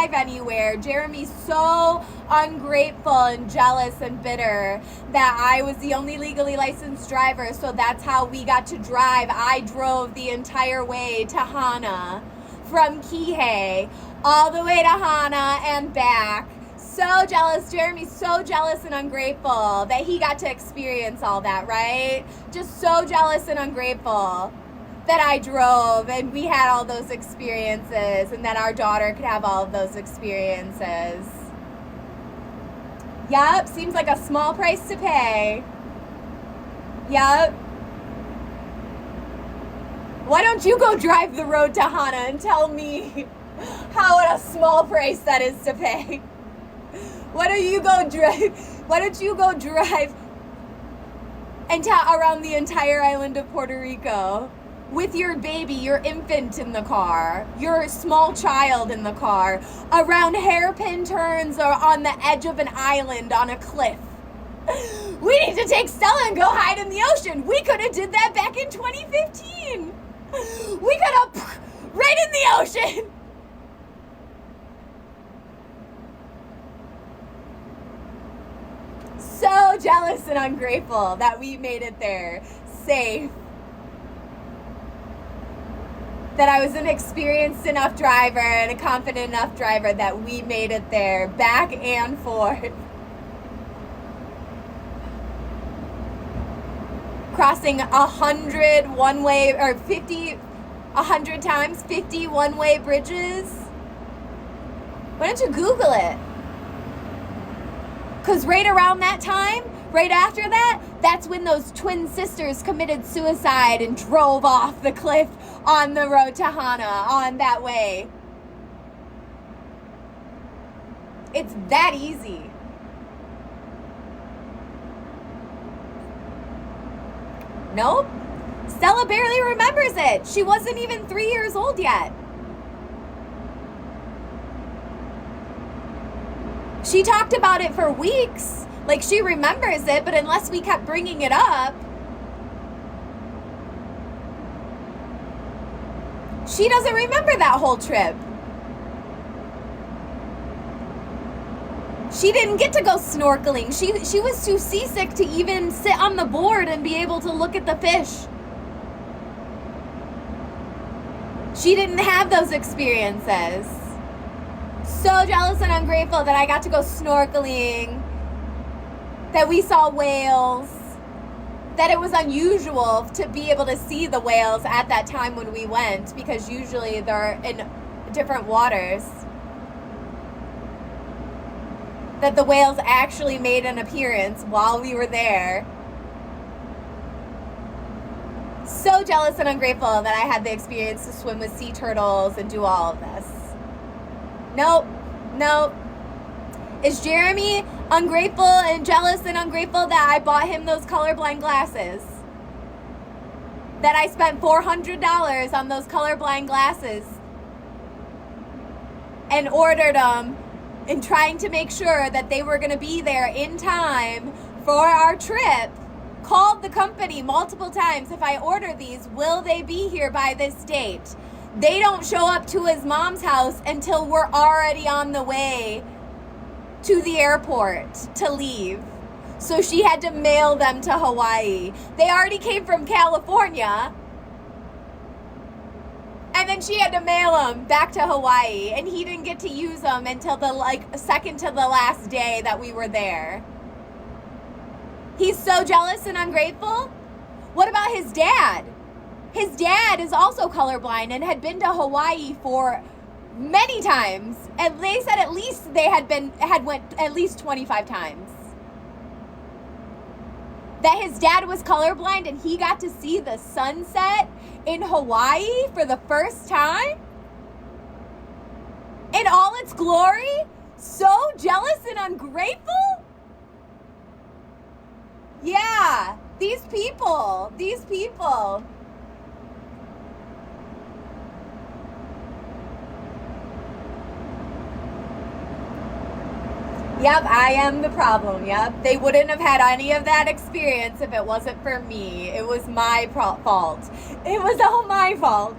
drive anywhere. Jeremy's so ungrateful and jealous and bitter that I was the only legally licensed driver, so that's how we got to drive. I drove the entire way to Hana from Kihei all the way to Hana and back. So jealous. Jeremy's so jealous and ungrateful that he got to experience all that, right? Just so jealous and ungrateful that I drove and we had all those experiences and that our daughter could have all of those experiences. Yup, seems like a small price to pay. Yup. Why don't you go drive the road to Hana and tell me what a small price that is to pay? Why don't you go drive and around the entire island of Puerto Rico with your baby, your infant in the car, your small child in the car, around hairpin turns or on the edge of an island on a cliff. We need to take Stella and go hide in the ocean. We could have did that back in 2015. We could have right in the ocean. So jealous and ungrateful that we made it there safe. That I was an experienced enough driver and a confident enough driver that we made it there back and forth. Crossing 100 one-way or 50, 100 times 50 one-way bridges. Why don't you Google it? Because right around that time, right after that, that's when those twin sisters committed suicide and drove off the cliff on the road to Hana on that way. It's that easy. Nope. Stella barely remembers it. She wasn't even 3 years old yet. She talked about it for weeks. Like, she remembers it, but unless we kept bringing it up, she doesn't remember that whole trip. She didn't get to go snorkeling. She was too seasick to even sit on the board and be able to look at the fish. She didn't have those experiences. So jealous and ungrateful that I got to go snorkeling, that we saw whales, that it was unusual to be able to see the whales at that time when we went, because usually they're in different waters. That the whales actually made an appearance while we were there. So jealous and ungrateful that I had the experience to swim with sea turtles and do all of this. Nope. Is Jeremy ungrateful and jealous and ungrateful that I bought him those colorblind glasses? That I spent $400 on those colorblind glasses and ordered them and trying to make sure that they were going to be there in time for our trip. Called the company multiple times. If I order these, will they be here by this date? They don't show up to his mom's house until we're already on the way to the airport to leave. So she had to mail them to Hawaii. They already came from California. And then she had to mail them back to Hawaii. And he didn't get to use them until the second to the last day that we were there. He's so jealous and ungrateful. What about his dad? His dad is also colorblind and had been to Hawaii for many times. And they said at least they had went at least 25 times. That his dad was colorblind and he got to see the sunset in Hawaii for the first time in all its glory. So jealous and ungrateful. Yeah, these people. Yep, I am the problem. Yep, they wouldn't have had any of that experience if it wasn't for me. It was my fault. It was all my fault.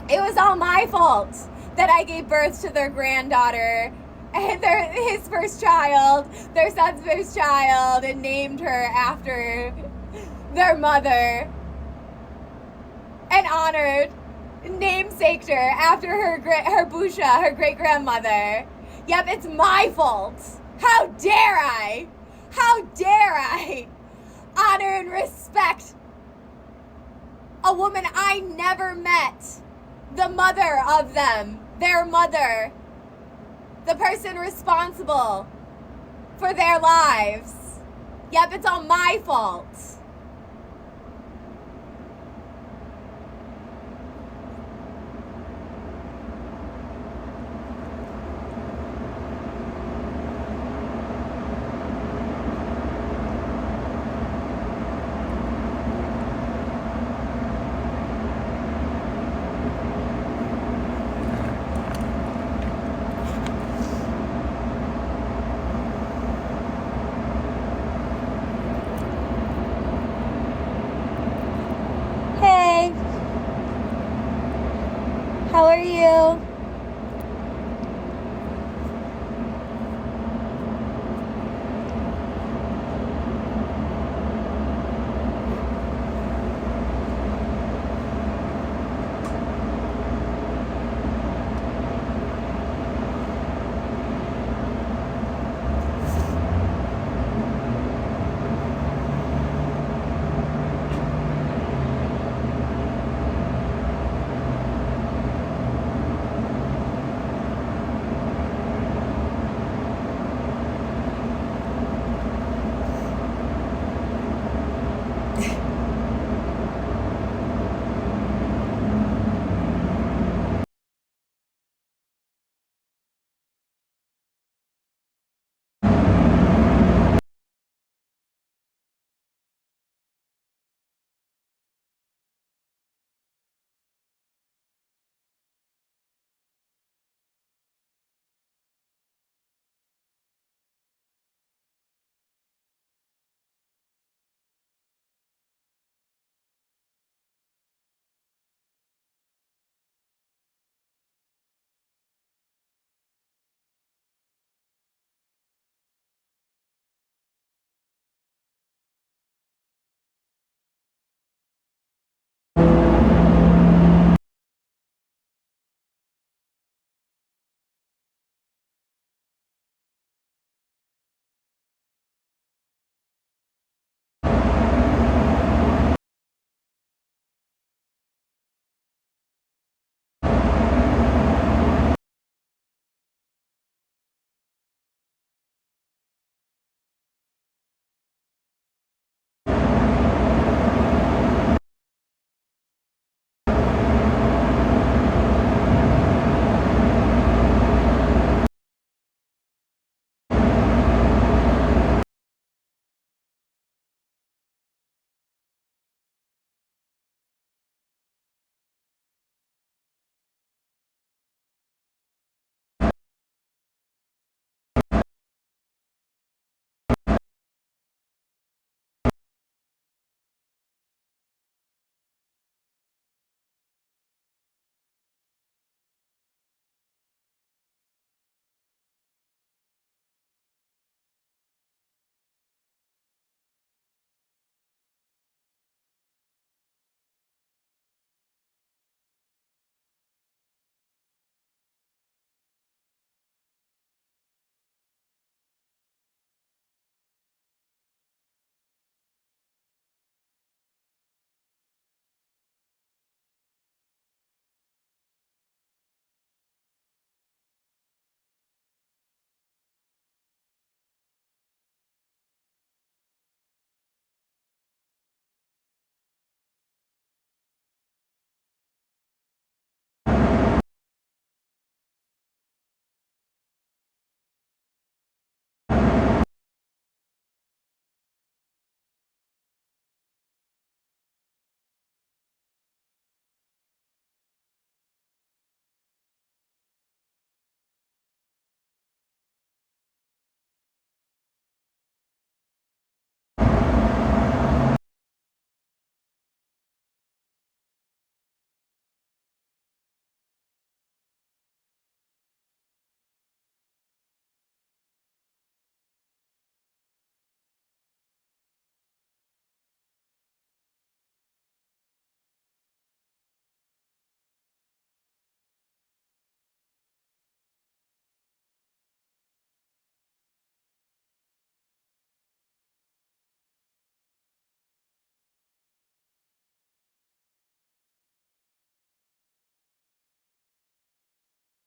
It was all my fault that I gave birth to their granddaughter and his first child, their son's first child, and named her after their mother and honored, namesaked her after her Busha, her great-grandmother. Yep, it's my fault. How dare I? How dare I honor and respect a woman I never met, the mother of them, their mother, the person responsible for their lives. Yep, it's all my fault.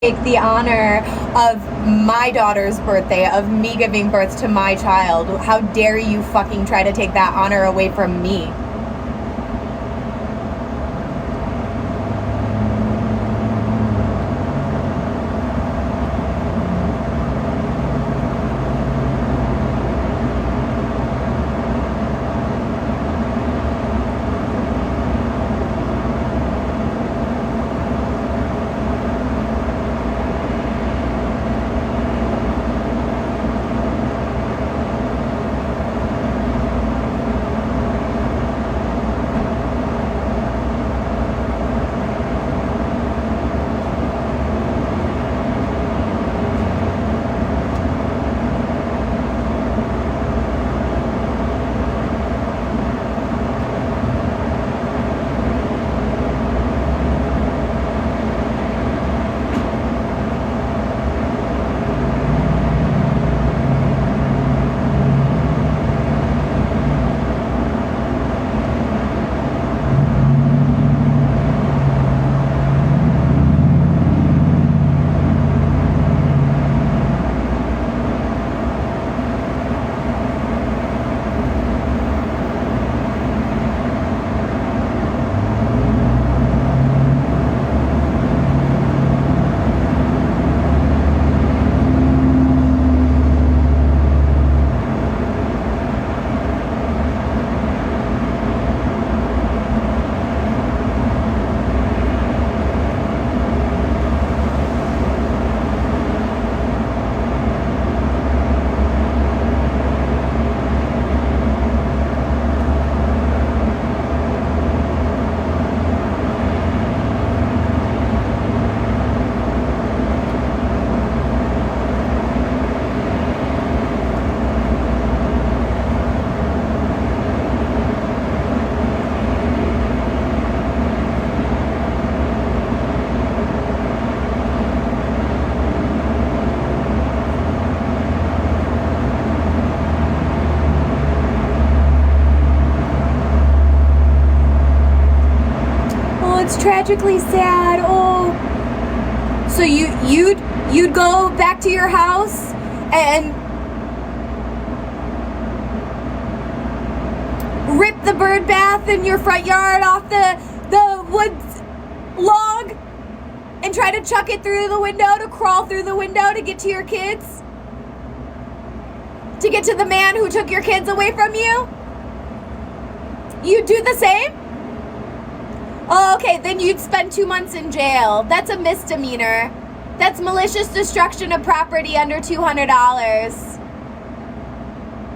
take the honor of my daughter's birthday, of me giving birth to my child. How dare you fucking try to take that honor away from me? Tragically sad. Oh, so you'd go back to your house and rip the bird bath in your front yard off the woods log and try to chuck it through the window, to crawl through the window to get to your kids, to get to the man who took your kids away from you? You'd do the same? Oh, okay, then you'd spend 2 months in jail. That's a misdemeanor. That's malicious destruction of property under $200.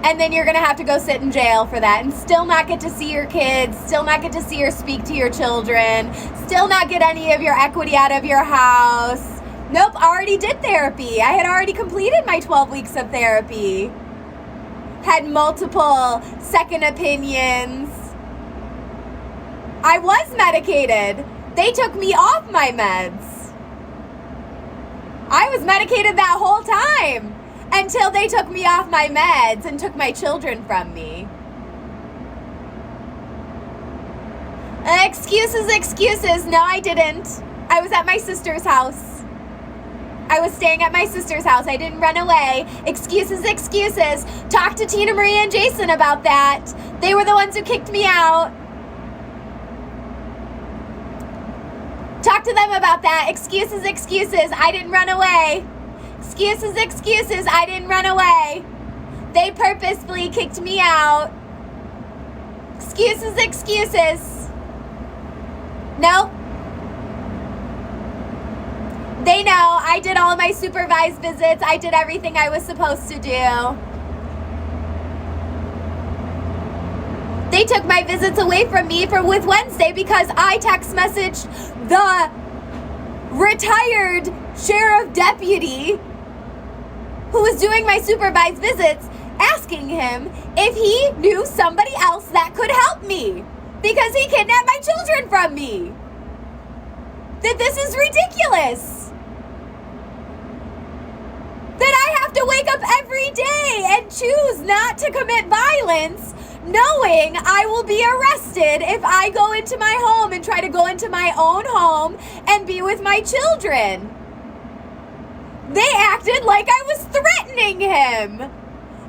And then you're going to have to go sit in jail for that and still not get to see your kids, still not get to see or speak to your children, still not get any of your equity out of your house. Nope, already did therapy. I had already completed my 12 weeks of therapy. Had multiple second opinions. I was medicated. They took me off my meds. I was medicated that whole time until they took me off my meds and took my children from me. Excuses, excuses. No, I didn't. I was at my sister's house. I was staying at my sister's house. I didn't run away. Excuses, excuses. Talk to Tina Marie and Jason about that. They were the ones who kicked me out. Talk to them about that. Excuses, excuses. I didn't run away. Excuses, excuses. I didn't run away. They purposefully kicked me out. Excuses, excuses. No. They know. I did all my supervised visits. I did everything I was supposed to do. They took my visits away from me with Wednesday because I text messaged the retired sheriff deputy who was doing my supervised visits, asking him if he knew somebody else that could help me because he kidnapped my children from me. That this is ridiculous. That I have to wake up every day and choose not to commit violence, knowing I will be arrested if I go into my home and try to go into my own home and be with my children. They acted like I was threatening him.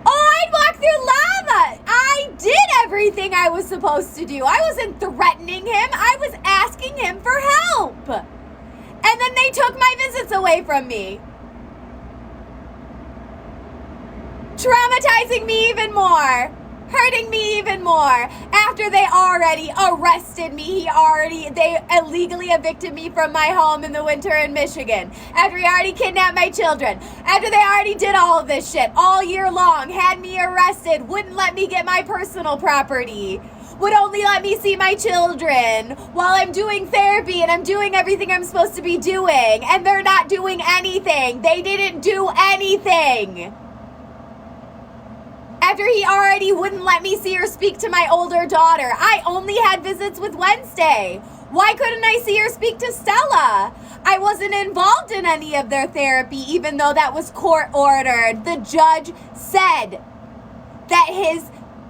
Oh, I'd walk through lava. I did everything I was supposed to do. I wasn't threatening him. I was asking him for help. And then they took my visits away from me. Traumatizing me even more. Hurting me even more. After they already arrested me. They illegally evicted me from my home in the winter in Michigan. After he already kidnapped my children. After they already did all of this shit all year long. Had me arrested. Wouldn't let me get my personal property. Would only let me see my children while I'm doing therapy and I'm doing everything I'm supposed to be doing. And they're not doing anything. They didn't do anything. After he already wouldn't let me see or speak to my older daughter. I only had visits with Wednesday. Why couldn't I see or speak to Stella? I wasn't involved in any of their therapy, even though that was court ordered. The judge said that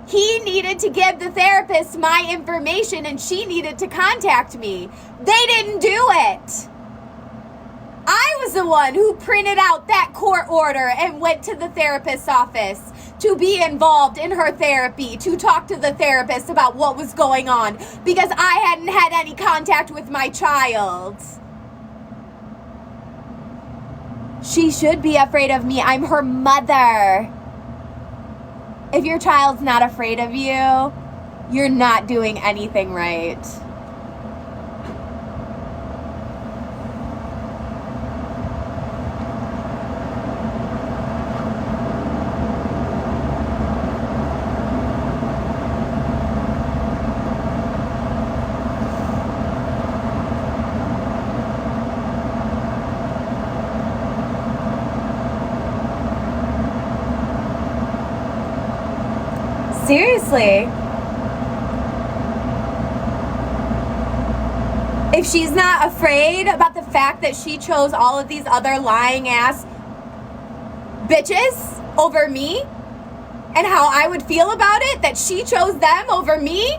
he needed to give the therapist my information and she needed to contact me. They didn't do it. I was the one who printed out that court order and went to the therapist's office to be involved in her therapy, to talk to the therapist about what was going on because I hadn't had any contact with my child. She should be afraid of me. I'm her mother. If your child's not afraid of you, you're not doing anything right. Seriously. If she's not afraid about the fact that she chose all of these other lying ass bitches over me and how I would feel about it, that she chose them over me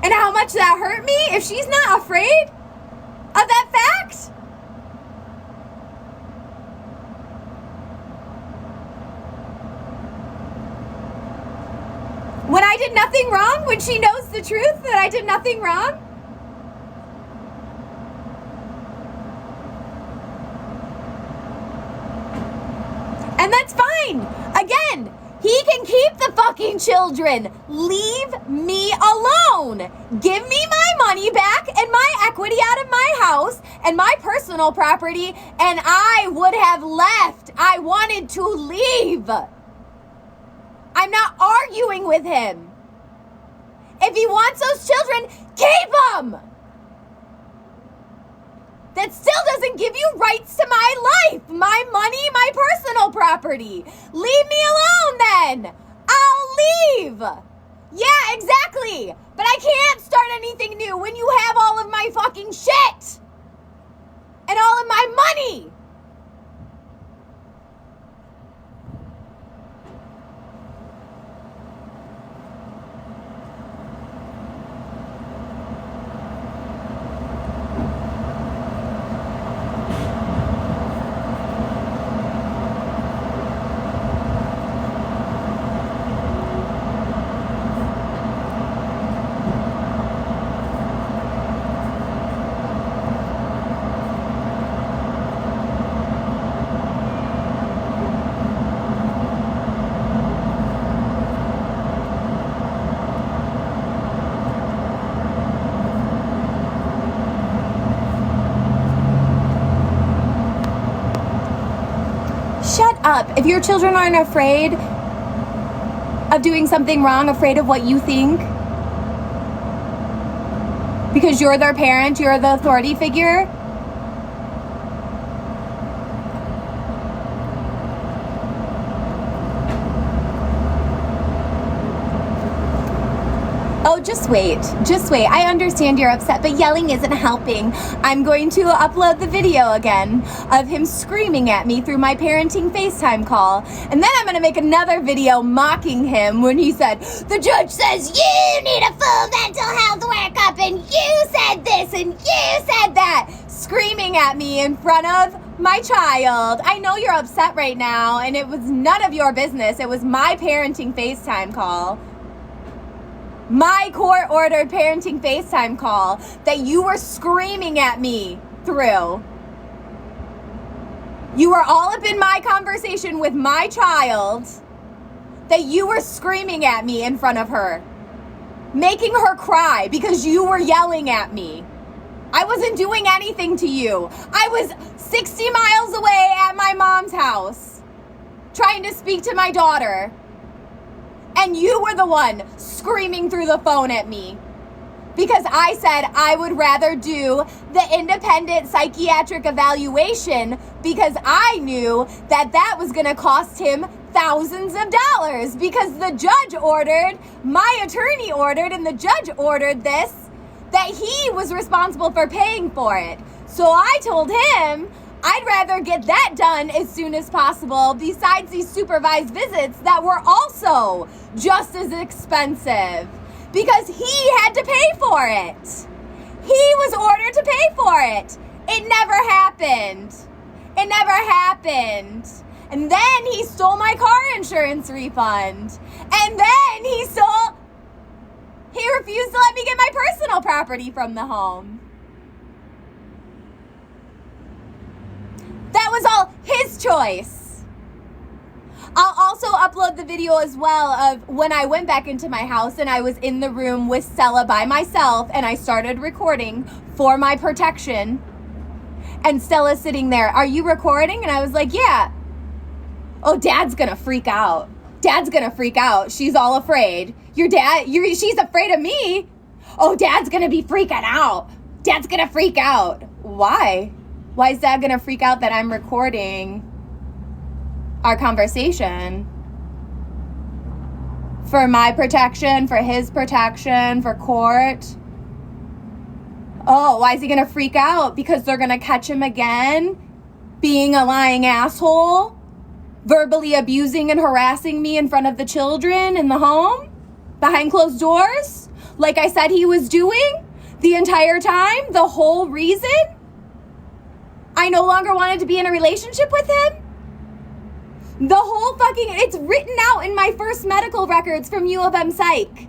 and how much that hurt me, if she's not afraid of that fact, when I did nothing wrong, when she knows the truth that I did nothing wrong? And that's fine. Again, he can keep the fucking children. Leave me alone. Give me my money back and my equity out of my house and my personal property, and I would have left. I wanted to leave. I'm not arguing with him. If he wants those children, keep them. That still doesn't give you rights to my life, my money, my personal property. Leave me alone then. I'll leave. Yeah, exactly. But I can't start anything new when you have all of my fucking shit and all of my money. Shut up. If your children aren't afraid of doing something wrong, afraid of what you think, because you're their parent, you're the authority figure, oh, just wait. I understand you're upset, but yelling isn't helping. I'm going to upload the video again of him screaming at me through my parenting FaceTime call. And then I'm going to make another video mocking him when he said, the judge says you need a full mental health workup and you said this and you said that. Screaming at me in front of My child, I know you're upset right now, and it was none of your business. It was my parenting FaceTime call. My court-ordered parenting FaceTime call that you were screaming at me through. You were all up in my conversation with my child that you were screaming at me in front of her, making her cry because you were yelling at me. I wasn't doing anything to you. I was 60 miles away at my mom's house trying to speak to my daughter. And you were the one screaming through the phone at me because I said I would rather do the independent psychiatric evaluation because I knew that that was going to cost him thousands of dollars because the judge ordered, my attorney ordered, and the judge ordered this, that he was responsible for paying for it. So I told him I'd rather get that done as soon as possible besides these supervised visits that were also just as expensive because he had to pay for it. He was ordered to pay for it. It never happened. It never happened. And then he stole my car insurance refund. And then he refused to let me get my personal property from the home. That was all his choice. I'll also upload the video as well of when I went back into my house and I was in the room with Stella by myself and I started recording for my protection. And Stella's sitting there, "Are you recording?" And I was like, "Yeah." "Oh, Dad's gonna freak out. Dad's gonna freak out. She's all afraid. She's afraid of me. Oh, Dad's gonna be freaking out. Dad's gonna freak out." Why? Why is Dad gonna freak out that I'm recording our conversation? For my protection, for his protection, for court. Oh, why is he gonna freak out? Because they're gonna catch him again being a lying asshole, verbally abusing and harassing me in front of the children in the home, behind closed doors, like I said he was doing the entire time, the whole reason I no longer wanted to be in a relationship with him. It's written out in my first medical records from U of M Psych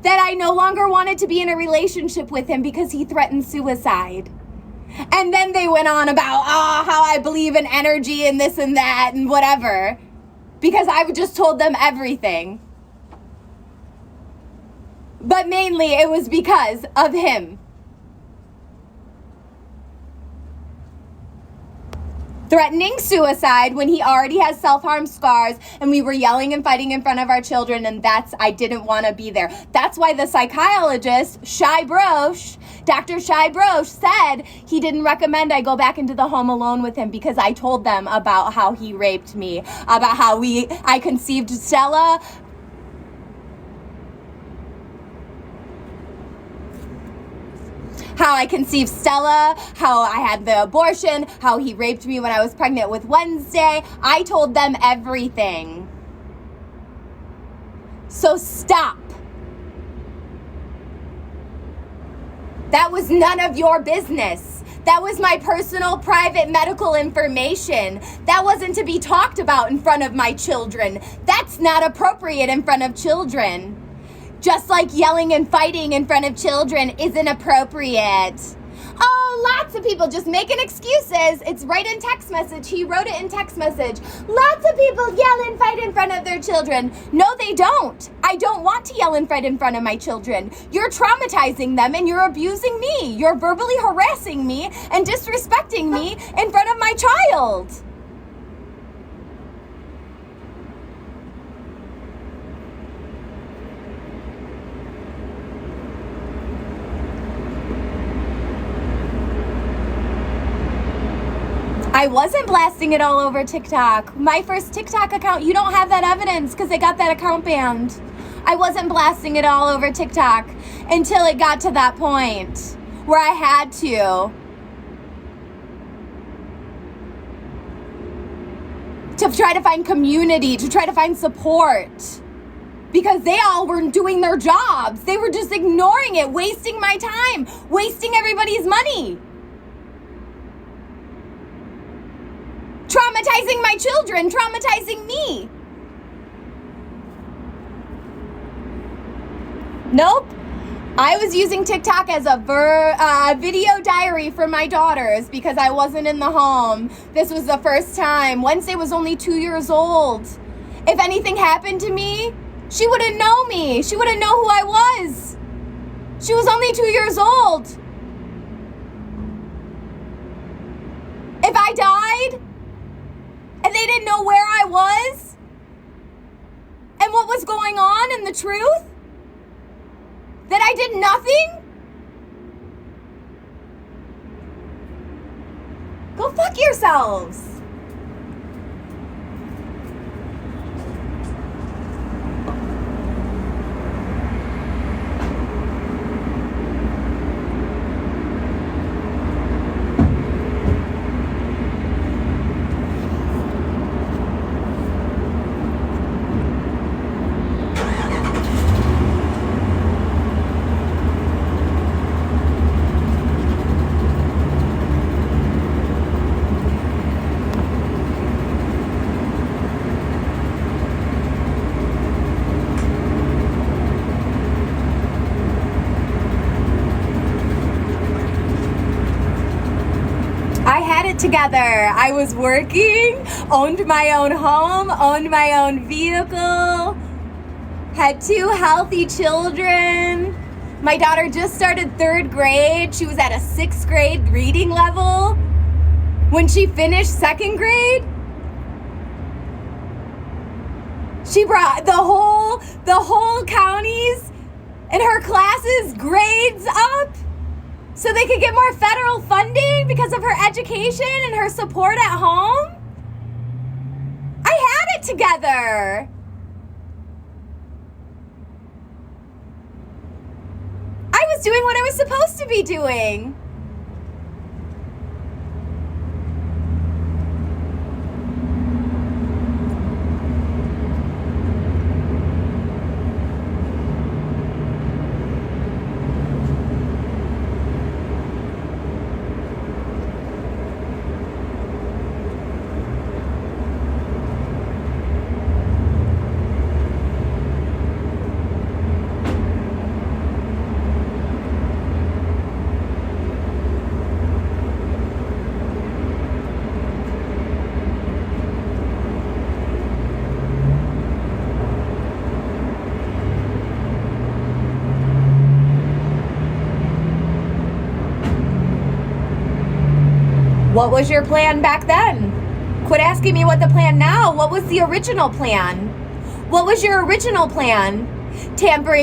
that I no longer wanted to be in a relationship with him because he threatened suicide. And then they went on about, how I believe in energy and this and that and whatever, because I just told them everything. But mainly it was because of him. Threatening suicide when he already has self-harm scars and we were yelling and fighting in front of our children, and I didn't want to be there. That's why the psychologist, Dr. Shai Brosh, said he didn't recommend I go back into the home alone with him because I told them about how he raped me, about how I conceived Stella. How I conceived Stella, how I had the abortion, how he raped me when I was pregnant with Wednesday. I told them everything. So stop. That was none of your business. That was my personal, private medical information. That wasn't to be talked about in front of my children. That's not appropriate in front of children. Just like yelling and fighting in front of children isn't appropriate. Oh, lots of people just making excuses. It's right in text message. He wrote it in text message. Lots of people yell and fight in front of their children. No, they don't. I don't want to yell and fight in front of my children. You're traumatizing them and you're abusing me. You're verbally harassing me and disrespecting me in front of my child. I wasn't blasting it all over TikTok. My first TikTok account, you don't have that evidence because they got that account banned. I wasn't blasting it all over TikTok until it got to that point where I had to try to find community, to try to find support, because they all weren't doing their jobs. They were just ignoring it, wasting my time, wasting everybody's money. traumatizing my children, traumatizing me. Nope. I was using TikTok as a video diary for my daughters because I wasn't in the home. This was the first time. Wednesday was only 2 years old. If anything happened to me, she wouldn't know me. She wouldn't know who I was. She was only 2 years old. If I died and they didn't know where I was and what was going on and the truth, that I did nothing? Go fuck yourselves. Together. I was working, owned my own home, owned my own vehicle, had 2 healthy children. My daughter just started 3rd grade. She was at a 6th grade reading level. When she finished 2nd grade, she brought the whole county's and her classes' grades up so they could get more federal funding because of her education and her support at home. I had it together. I was doing what I was supposed to be doing. What was your plan back then? Quit asking me what the plan now. What was the original plan? What was your original plan? Tampering